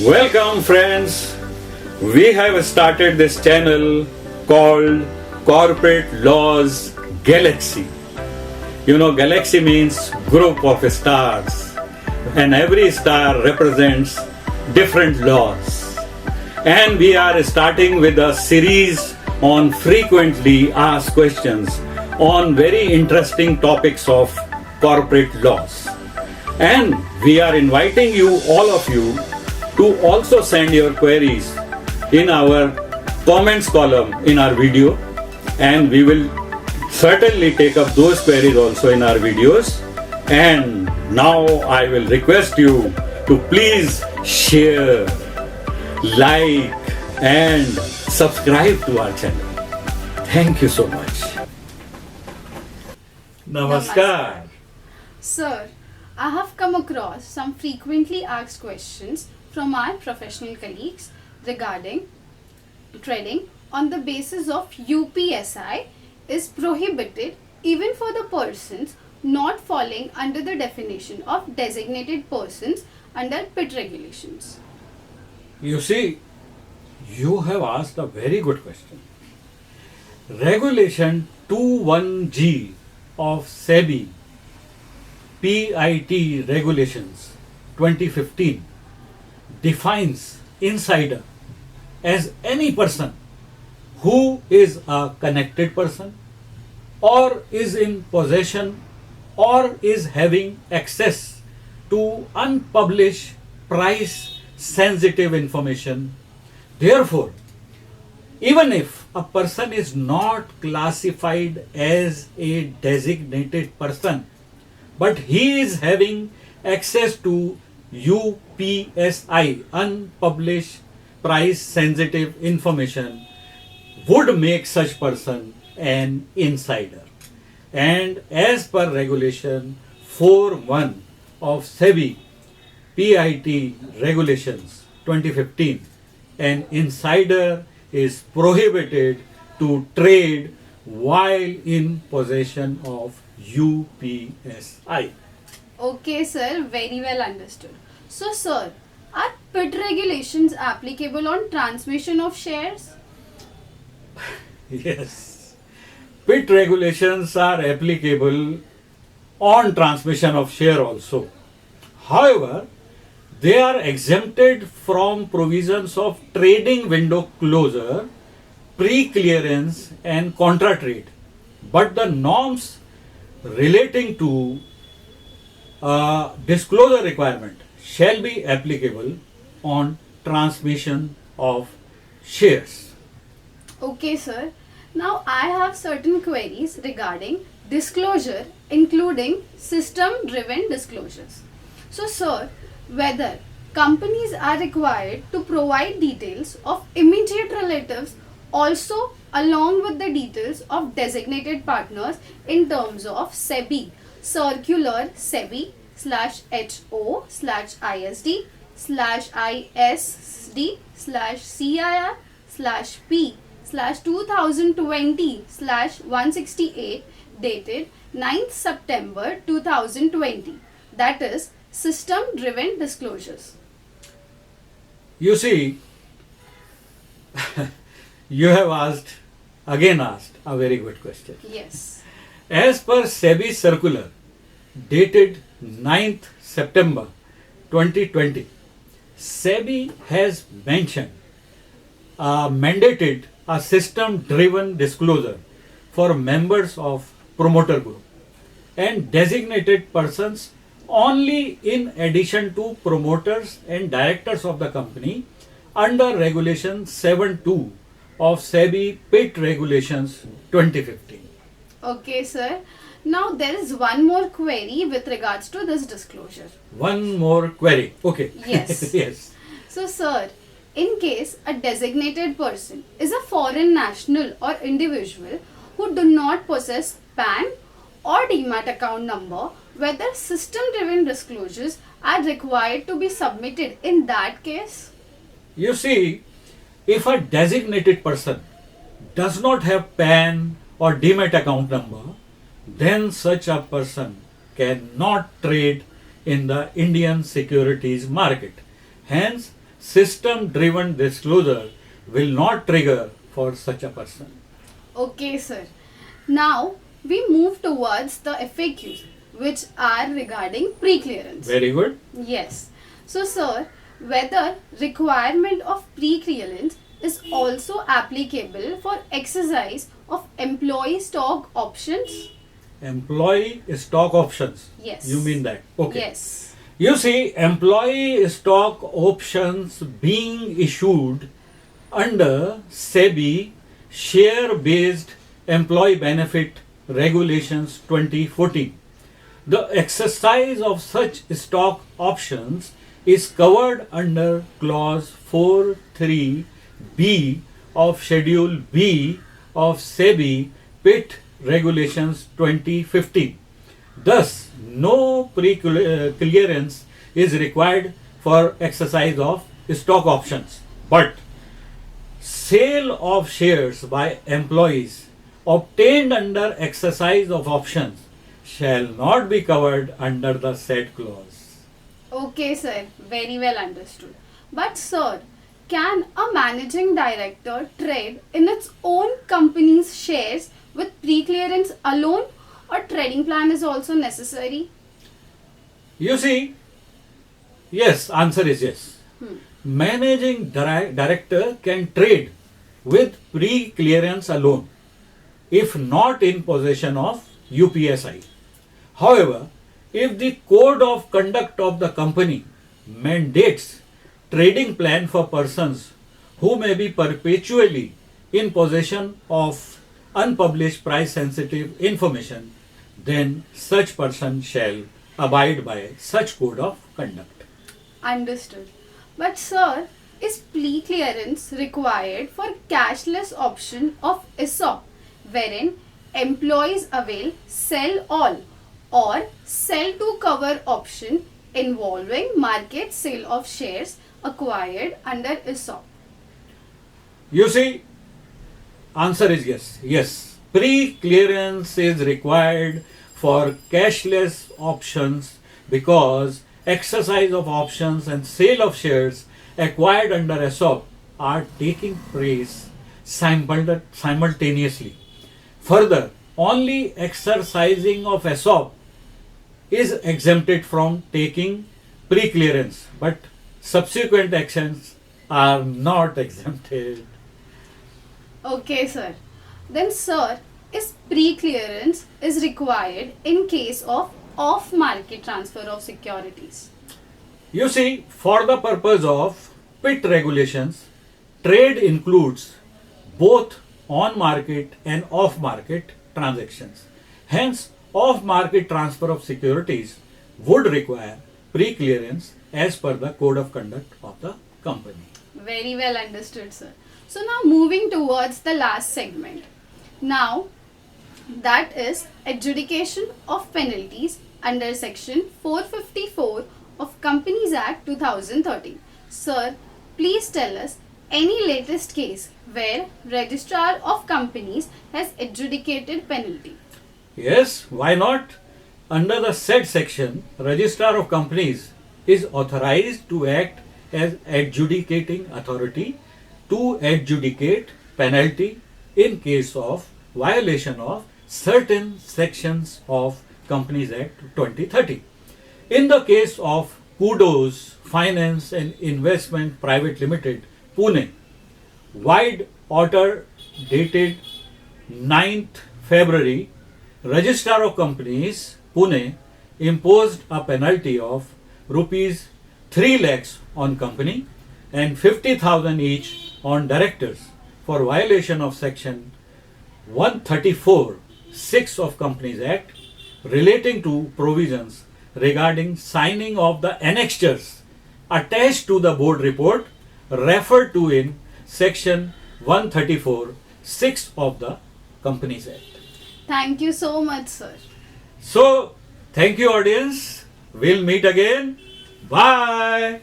Welcome, friends. We have started this channel called Corporate Laws Galaxy. You know, galaxy means group of stars, and every star represents different laws. And we are starting with a series on frequently asked questions on very interesting topics of corporate laws. And we are inviting you, all of you, to also send your queries in our comments column in our video, and we will certainly take up those queries also in our videos. And now I will request you to please share, like and subscribe to our channel. Thank you so much. Namaskar. Sir, I have come across some frequently asked questions from our professional colleagues regarding trading on the basis of UPSI is prohibited even for the persons not falling under the definition of designated persons under PIT regulations. You see, you have asked a very good question. Regulation 21G of SEBI PIT regulations 2015 defines insider as any person who is a connected person or is in possession or is having access to unpublished price sensitive information. Therefore, even if a person is not classified as a designated person, but he is having access to UPSI, unpublished price sensitive information, would make such person an insider. And as per regulation 4.1 of SEBI PIT regulations 2015, an insider is prohibited to trade while in possession of UPSI. Okay, sir, very well understood. So, sir, are PIT regulations applicable on transmission of shares? Yes, PIT regulations are applicable on transmission of share also. However, they are exempted from provisions of trading window closure, pre-clearance and contra trade. But the norms relating to disclosure requirement shall be applicable on transmission of shares. Okay, sir. Now I have certain queries regarding disclosure, including system driven disclosures. So, sir, whether companies are required to provide details of immediate relatives also along with the details of designated partners in terms of SEBI circular SEBI /HO /ISD /ISD /CIR /P /2020 /168 dated 9th September 2020, that is system driven disclosures. You see, you have asked a very good question. Yes. As per SEBI circular dated 9th September 2020, SEBI has mandated a system driven disclosure for members of promoter group and designated persons only in addition to promoters and directors of the company under regulation 7.2 of SEBI PIT regulations 2015. Okay, sir. Now there is one more query with regards to this disclosure. One more query. Okay. Yes. Yes. So, sir, in case a designated person is a foreign national or individual who do not possess PAN or demat account number, whether system driven disclosures are required to be submitted in that case? You see, if a designated person does not have PAN or demat account number, then such a person cannot trade in the Indian securities market. Hence, system driven disclosure will not trigger for such a person. Okay, sir. Now we move towards the FAQs, which are regarding pre-clearance. Very good. Yes. So, sir, whether requirement of pre-clearance is also applicable for exercise of employee stock options? Employee stock options. Yes. You mean that? Okay. Yes. You see, employee stock options being issued under SEBI Share Based Employee Benefit Regulations 2014. The exercise of such stock options is covered under Clause 4.3b of Schedule B of SEBI PIT Regulations 2015. Thus, no pre-clearance is required for exercise of stock options. But sale of shares by employees obtained under exercise of options shall not be covered under the said clause. Okay, sir. Very well understood. But, sir, can a managing director trade in its own company's shares with pre-clearance alone, or trading plan is also necessary? You see, yes, answer is yes. Hmm. Managing director can trade with pre-clearance alone if not in possession of UPSI. However, if the code of conduct of the company mandates trading plan for persons who may be perpetually in possession of unpublished price sensitive information, then such person shall abide by such code of conduct. Understood. But, sir, is pre-clearance required for cashless option of ESOP, wherein employees avail sell all or sell to cover option involving market sale of shares acquired under ESOP? You see, answer is yes. Yes, pre-clearance is required for cashless options because exercise of options and sale of shares acquired under ESOP are taking place simultaneously. Further, only exercising of ESOP is exempted from taking pre-clearance, but subsequent actions are not exempted. Okay, sir. Then, sir, is pre-clearance is required in case of off-market transfer of securities? You see, for the purpose of PIT regulations, trade includes both on-market and off-market transactions. Hence, off-market transfer of securities would require pre-clearance as per the code of conduct of the company. Very well understood, sir. So now moving towards the last segment. Now, that is adjudication of penalties under section 454 of Companies Act 2013. Sir, please tell us any latest case where Registrar of Companies has adjudicated penalty. Yes, why not? Under the said section, Registrar of Companies is authorized to act as adjudicating authority to adjudicate penalty in case of violation of certain sections of Companies Act 2013. In the case of Kudos Finance and Investment Private Limited, Pune, wide order dated 9th February, Registrar of Companies, Pune, imposed a penalty of rupees 3 lakhs on company and 50,000 each on directors for violation of section 134(6) of Companies Act relating to provisions regarding signing of the annexures attached to the board report referred to in section 134(6) of the Companies Act. Thank you so much, sir. So, thank you audience. We'll meet again. Bye.